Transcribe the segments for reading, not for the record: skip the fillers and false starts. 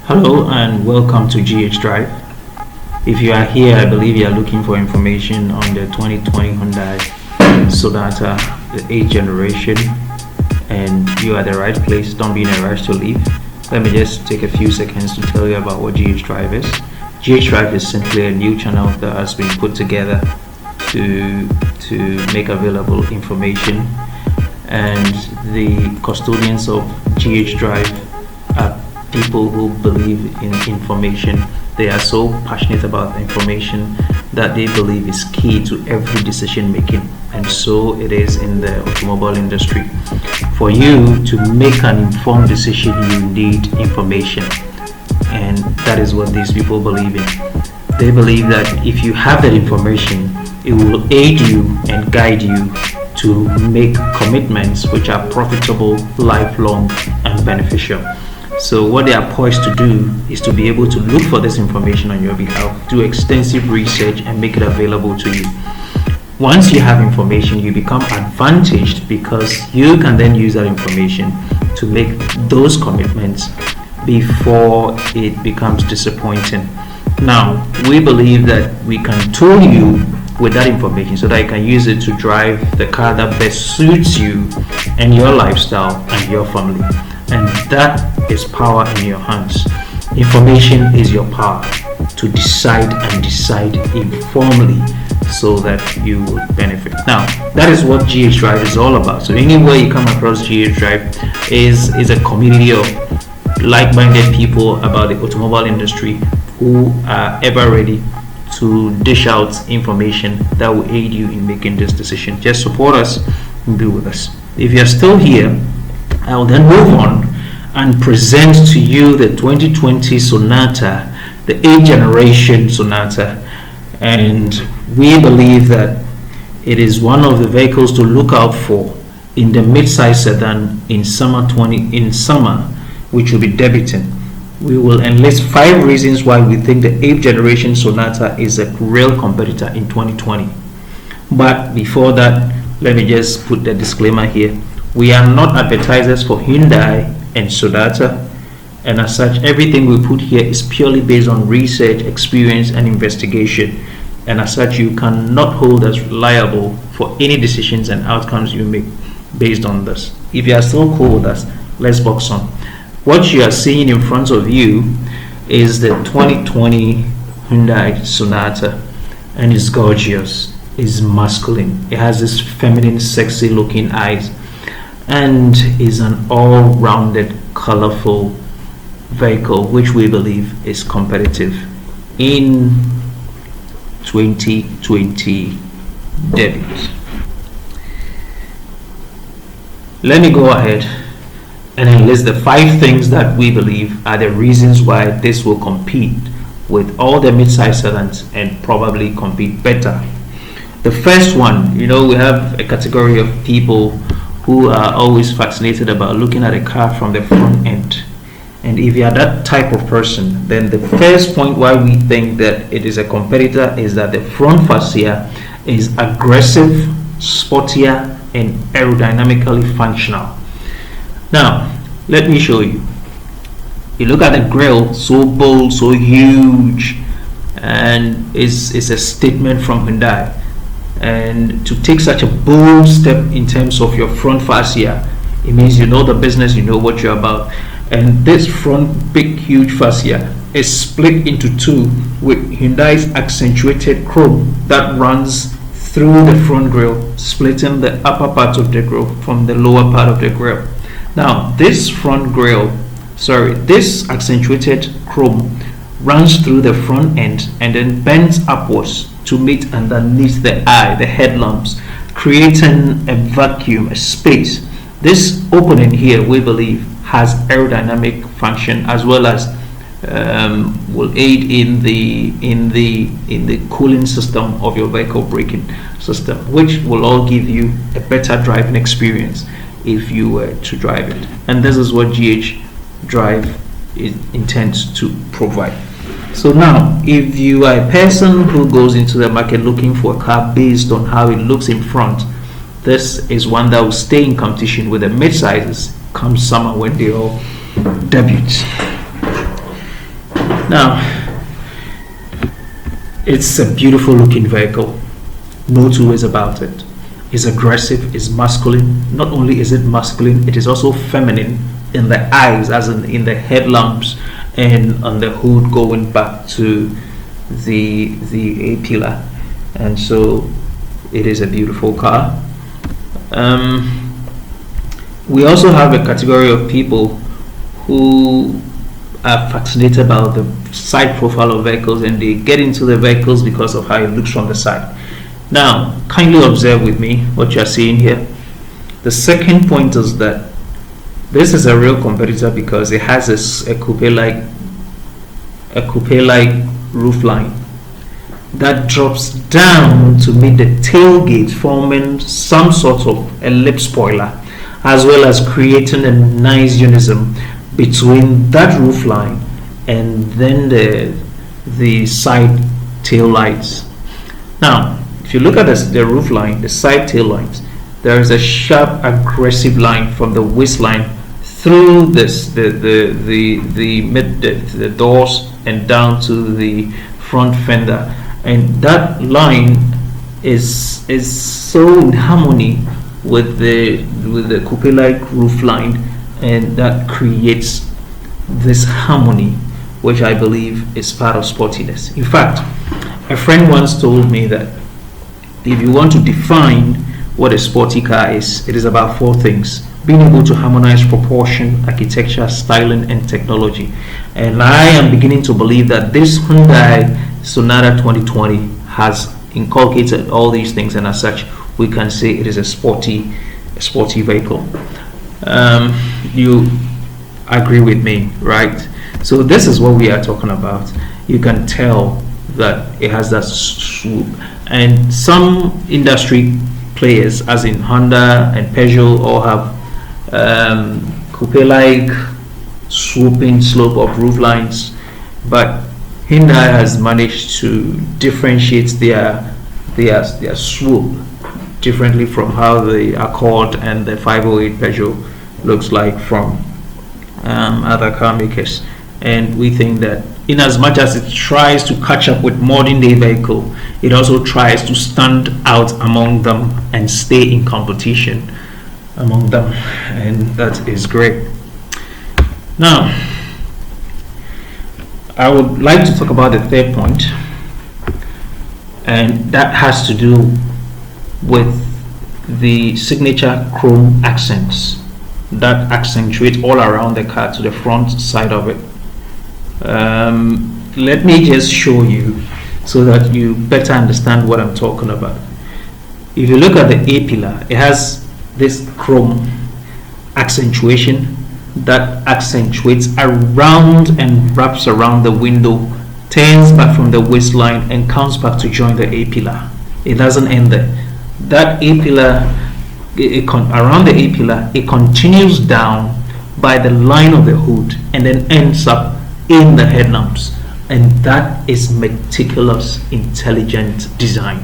Hello and welcome to GhDrive. If you are here, I believe you are looking for information on the 2020 Hyundai Sonata, the 8th generation, and you are at the right place. Don't be in a rush to leave. Let me just take a few seconds to tell you about what GhDrive is. GhDrive is simply a new channel that has been put together to make available information, and the custodians of GhDrive are people who believe in information. They are so passionate about information that they believe is key to every decision making, and so it is in the automobile industry. For you to make an informed decision, you need information, and that is what these people believe in. They believe that if you have that information, it will aid you and guide you to make commitments which are profitable, lifelong, and beneficial. So what they are poised to do is to be able to look for this information on your behalf, do extensive research, and make it available to you. Once you have information, you become advantaged because you can then use that information to make those commitments before it becomes disappointing. Now, we believe that we can tool you with that information so that you can use it to drive the car that best suits you and your lifestyle and your family. And that is power in your hands. Information is your power to decide, and decide informally so that you will benefit. Now, that is what GhDrive is all about. So anywhere you come across GhDrive is a community of like-minded people about the automobile industry who are ever ready to dish out information that will aid you in making this decision. Just support us and be with us. If you're still here, I will then move on and present to you the 2020 Sonata, the 8th generation Sonata, and we believe that it is one of the vehicles to look out for in the midsize sedan in summer, which will be debuting. We will enlist 5 reasons why we think the 8th generation Sonata is a real competitor in 2020. But before that, let me just put the disclaimer here. We are not advertisers for Hyundai and Sonata, and as such, everything we put here is purely based on research, experience, and investigation, and as such, you cannot hold us liable for any decisions and outcomes you make based on this. If you are still cool with us, let's box on. What you are seeing in front of you is the 2020 Hyundai Sonata, and it's gorgeous, it's masculine, it has this feminine, sexy looking eyes, and is an all-rounded, colorful vehicle which we believe is competitive in 2020 debut. Let me go ahead and enlist the 5 things that we believe are the reasons why this will compete with all the mid-size sedans and probably compete better. The first one, we have a category of people who are always fascinated about looking at a car from the front end. And if you are that type of person, then the first point why we think that it is a competitor is that the front fascia is aggressive, sportier, and aerodynamically functional. Now, let me show you. You look at the grille, so bold, so huge, and it's a statement from Hyundai. And to take such a bold step in terms of your front fascia, it means you know the business, you know what you're about. And this front big huge fascia is split into 2 with Hyundai's accentuated chrome that runs through the front grille, splitting the upper part of the grille from the lower part of the grille. Now, this this accentuated chrome runs through the front end and then bends upwards to meet underneath the eye, the headlamps, creating a vacuum, a space. This opening here, we believe, has aerodynamic function as well as will aid in the cooling system of your vehicle braking system, which will all give you a better driving experience if you were to drive it. And this is what GhDrive intends to provide. So now, if you are a person who goes into the market looking for a car based on how it looks in front, this is one that will stay in competition with the mid-sizes come summer when they all debut. It's a beautiful looking vehicle, no two ways about it. It's aggressive, it's masculine. Not only is it masculine, it is also feminine in the eyes, as in the headlamps and on the hood going back to the A pillar. And so it is a beautiful car. We also have a category of people who are fascinated about the side profile of vehicles, and they get into the vehicles because of how it looks from the side. Now, kindly observe with me what you are seeing here. The second point is that this is a real competitor because it has a coupe-like roofline that drops down to meet the tailgate, forming some sort of a lip spoiler, as well as creating a nice unison between that roofline and then the side tail lights. Now, if you look at the roofline, the side tail lights, there is a sharp, aggressive line from the waistline through the doors and down to the front fender, and that line is so in harmony with the coupe-like roofline, and that creates this harmony, which I believe is part of sportiness. In fact, a friend once told me that if you want to define what a sporty car is, it is about four things: being able to harmonize proportion, architecture, styling, and technology. And I am beginning to believe that this Hyundai Sonata 2020 has inculcated all these things, and as such, we can say it is a sporty vehicle. You agree with me, right? So this is what we are talking about. You can tell that it has that swoop, and some industry players, as in Honda and Peugeot, all have coupe-like swooping slope of roof lines, but Hyundai has managed to differentiate their swoop differently from how the Accord and the 508 Peugeot looks like from other car makers. And we think that in as much as it tries to catch up with modern day vehicle, it also tries to stand out among them and stay in competition among them, and that is great. Now, I would like to talk about the third point, and that has to do with the signature chrome accents that accentuate all around the car to the front side of it. Let me just show you so that you better understand what I'm talking about. If you look at the A pillar, it has this chrome accentuation that accentuates around and wraps around the window, turns back from the waistline and comes back to join the A pillar. It doesn't end there. That A pillar, around the A pillar, it continues down by the line of the hood and then ends up in the headlamps, and that is meticulous, intelligent design.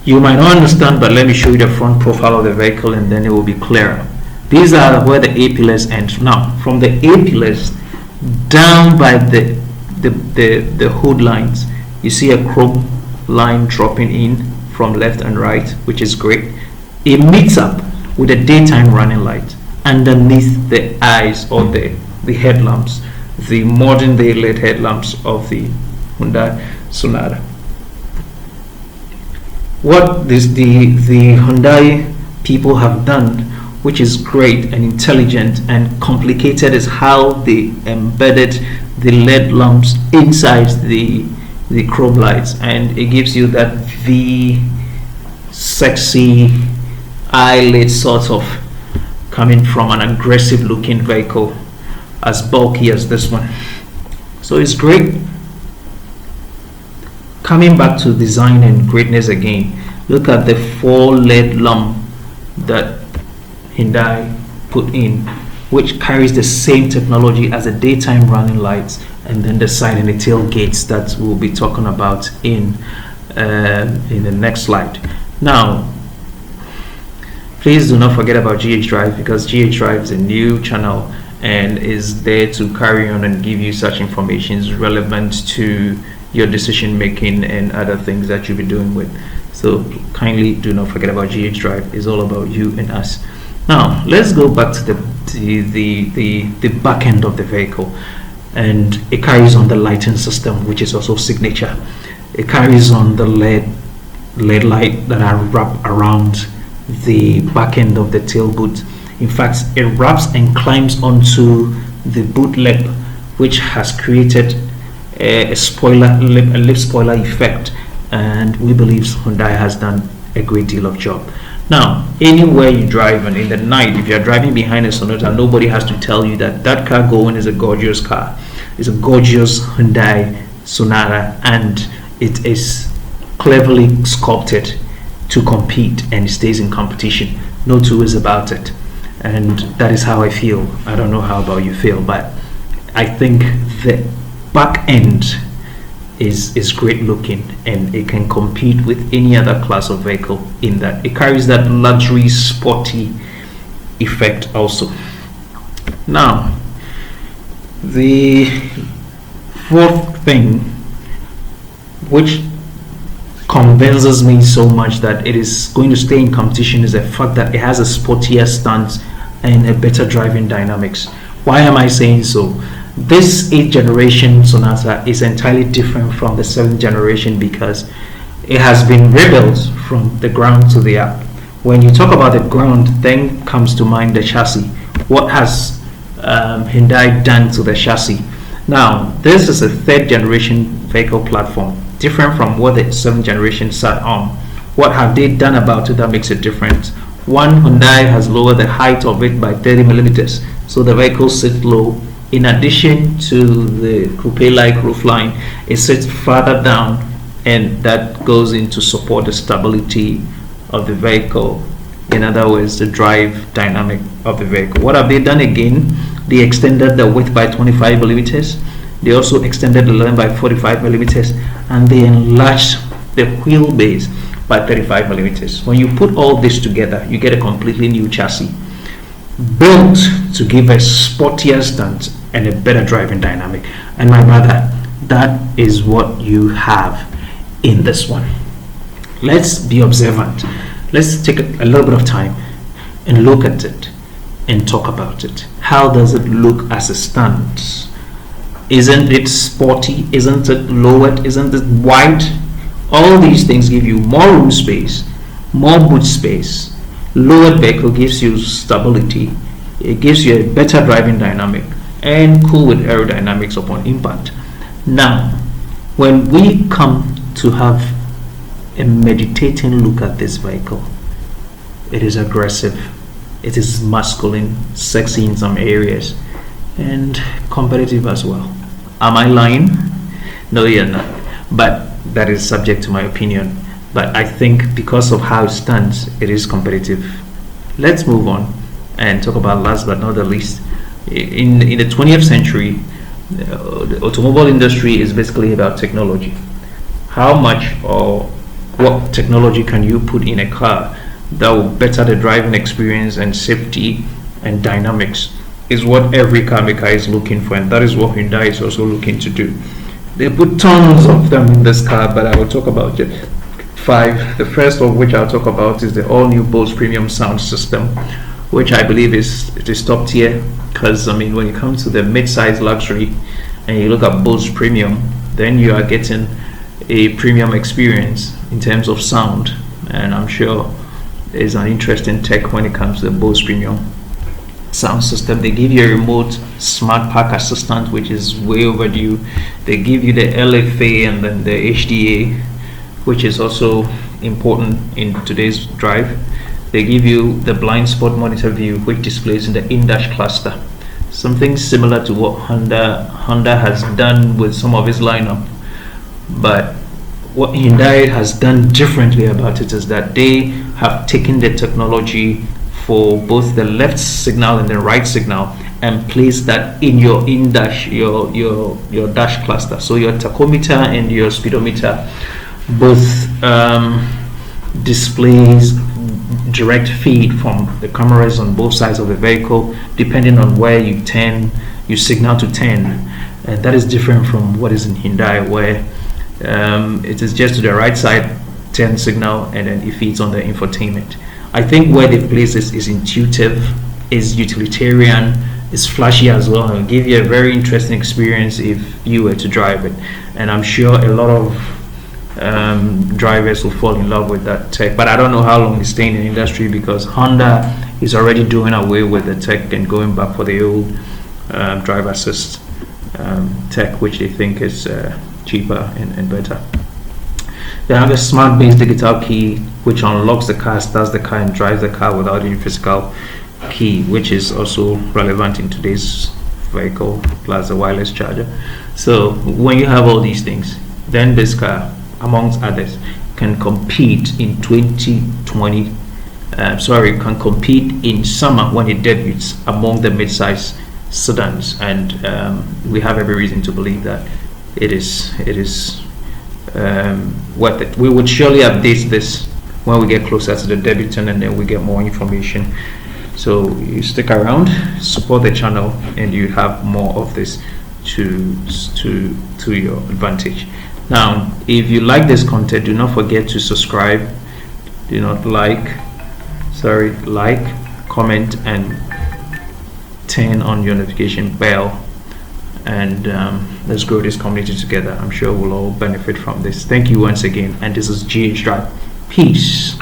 You might not understand, but let me show you the front profile of the vehicle and then it will be clearer. These are where the A pillars end. Now, from the A pillars down by the hood lines, you see a chrome line dropping in from left and right, which is great. It meets up with a daytime running light underneath the eyes or the headlamps, the modern day LED headlamps of the Hyundai Sonata. What the Hyundai people have done, which is great and intelligent and complicated, is how they embedded the LED lamps inside the chrome lights, and it gives you that V sexy eyelid sort of coming from an aggressive looking vehicle as bulky as this one. So it's great. Coming back to design and greatness again, look at the 4 LED lamp that Hyundai put in, which carries the same technology as the daytime running lights, and then the side and the tail gates that we'll be talking about in the next slide. Now, please do not forget about GhDrive, because GhDrive is a new channel and is there to carry on and give you such information relevant to your decision making and other things that you'll be doing with. So kindly do not forget about GhDrive. It's all about you and us. Now let's go back to the back end of the vehicle, and it carries on the lighting system, which is also signature. It carries on the LED light that are wrapped around the back end of the tail boot. In fact, it wraps and climbs onto the boot lip, which has created a lip spoiler effect, and we believe Hyundai has done a great deal of job. Now, anywhere you drive, and in the night, if you're driving behind a Sonata, nobody has to tell you that that car going is a gorgeous car. It's a gorgeous Hyundai Sonata, and it is cleverly sculpted to compete, and it stays in competition. No two ways about it. And that is how I feel. I don't know how about you feel, but I think the back end is great looking, and it can compete with any other class of vehicle in that it carries that luxury sporty effect also. Now, the fourth thing which convinces me so much that it is going to stay in competition is the fact that it has a sportier stance and a better driving dynamics. Why am I saying so? This 8th generation Sonata is entirely different from the 7th generation because it has been rebuilt from the ground to the up. When you talk about the ground, then comes to mind the chassis. What has Hyundai done to the chassis? Now, this is a 3rd generation vehicle platform, different from what the 7th generation sat on. What have they done about it that makes it different? One, Hyundai has lowered the height of it by 30 millimeters, so the vehicle sits low. In addition to the Coupe-like roofline, it sits further down, and that goes in to support the stability of the vehicle. In other words, the drive dynamic of the vehicle. What have they done again? They extended the width by 25 millimeters. They also extended the length by 45 millimeters, and they enlarged the wheelbase by 35 millimeters. When you put all this together, you get a completely new chassis, built to give a sportier stance and a better driving dynamic. And my brother, that is what you have in this one. Let's be observant. Let's take a little bit of time and look at it and talk about it. How does it look as a stance? Isn't it sporty? Isn't it lowered? Isn't it wide? All these things give you more room space, more boot space. Lowered vehicle gives you stability. It gives you a better driving dynamic and cool with aerodynamics upon impact. Now, when we come to have a meditating look at this vehicle, it is aggressive, it is masculine, sexy in some areas, and competitive as well. Am I lying? No, you're not. But that is subject to my opinion. But I think because of how it stands, it is competitive. Let's move on and talk about, last but not the least, in the 20th century, the automobile industry is basically about technology. How much or what technology can you put in a car that will better the driving experience and safety and dynamics is what every car maker is looking for, and that is what Hyundai is also looking to do. They put tons of them in this car, but I will talk about just 5. The first of which I'll talk about is the all-new Bose premium sound system, which I believe is top tier, because I mean, when it comes to the mid-size luxury and you look at Bose premium, then you are getting a premium experience in terms of sound, and I'm sure there's an interesting tech when it comes to the Bose premium sound system. They give you a remote smart park assistant, which is way overdue. They give you the LFA and then the HDA, which is also important in today's drive. They give you the blind spot monitor view, which displays in the in-dash cluster, something similar to what Honda has done with some of its lineup. But what Hyundai has done differently about it is that they have taken the technology for both the left signal and the right signal and placed that in your in-dash, your dash cluster. So your tachometer and your speedometer both displays direct feed from the cameras on both sides of the vehicle. Depending on where you turn, you signal to turn, and that is different from what is in Hyundai, where It is just to the right side, turn signal, and then it feeds on the infotainment. I think where they place this is intuitive, is utilitarian, is flashy as well, and will give you a very interesting experience if you were to drive it. And I'm sure a lot of drivers will fall in love with that tech, but I don't know how long it's staying in the industry, because Honda is already doing away with the tech and going back for the old driver assist tech, which they think is cheaper and better. They have a smart base digital key which unlocks the car, starts the car, and drives the car without any physical key, which is also relevant in today's vehicle, plus the wireless charger. So when you have all these things, then this car, amongst others, can compete in 2020. Can compete in summer when it debuts among the midsize sedans, and we have every reason to believe that it is worth it. We would surely update this when we get closer to the debutant, and then we get more information. So you stick around, support the channel, and you have more of this to your advantage. Now, if you like this content, do not forget to subscribe. Do not like, comment, and turn on your notification bell, and let's grow this community together. I'm sure we'll all benefit from this. Thank you once again, and this is GhDrive. Peace.